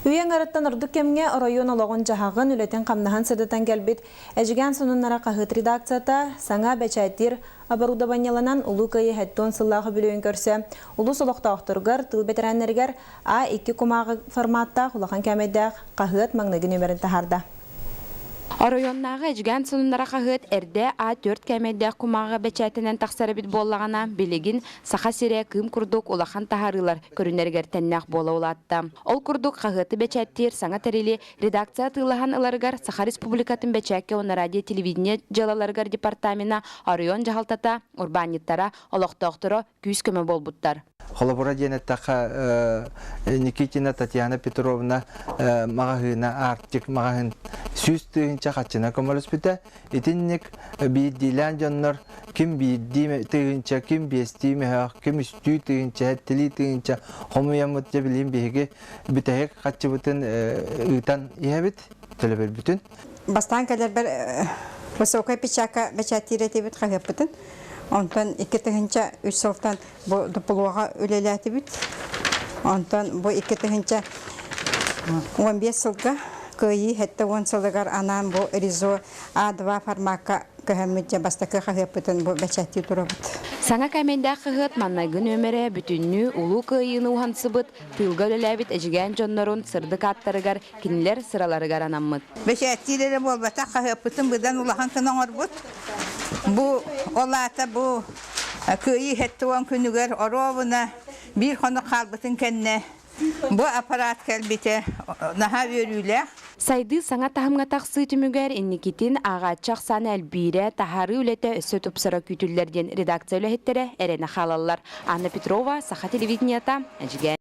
Үйен арыттан ұрдық кемге район олағын жағағын үлетін қамнахан сырдытан келбет. Әжіген соныннара қағыт редакцията саңа бәчәттер абарудабаняланан ұлы көйі әттон сыллағы білуін көрсе. Ұлы солықта оқтырғыр, тыл бетерәннергер А2 құмағы форматта құлақан кәмеддәқ қағыт маңнығын өмірін тахарда. Районнағы әжген сонындара қағыт әрде А4 кәмәдді құмаға бәчәтінен тақсары біт болағана білігін сақа сире кым күрдік олақан тахарылар көрінергер тәннәқ бола олатты. Ол күрдік қағыты бәчәттер саңа тәрелі редакция тылаған ыларғар Саха Республикатын бәчәкке оны радио телевидение жалаларғар департамена район жағалтата урбаниттара олақты-оқтыры күйіз көмі болбуттар. Холобура денеттақа Никитина Татьяна Петровна мағағына артик мағағын сүз түйінші қатшына көміліс біті. Итіннік бейділен жонлар кім бейді түйінші, кім бейсті меғақ, кім үсті түйінші, әттілі түйінші, қомыямыт жабілейін бейге бүтәйік қатшы бұтын ұйтан ие біт, төлі бір бүтін. Бастан кәлер бір высокая печака бәчәттері бит қағып бұтын. Онтан 2-тігінші 3 сылтан бұл дұпылуға өлеләті бүт. Онтан бұл 2-тігінші 15 сылға көйі әтті 10 сылығар анан бұл ризо А2 формақа көмітте бастақы қағып бұтын бұл бәчәтті тұры бұт. Саңа кәменді қығыт маннайгын өмірі бүтінні ұлу көйіні ұғансы бұт, тылға өлеләбіт әжіген жонларын сырдық аттарығар, кенілер сыраларығар анаммыд. Бәчәттері бол бата қағып бұтын бұдан ұлаған кінаңыр бұт. Бу олата бу көйі хеттуан күнігер оровына bir қоны қалбытын кәнне. Бу аппарат кәлбеті наға өрілі. Сайды саңа тахымға тақсы түмігер инникетін ағатшақ саны әлбейре тахары үлеті өсі тұпсыра күтілдерден редакция өліхеттері әрені қалалар. Анна Петрова, Саха телевидениета, әжіген.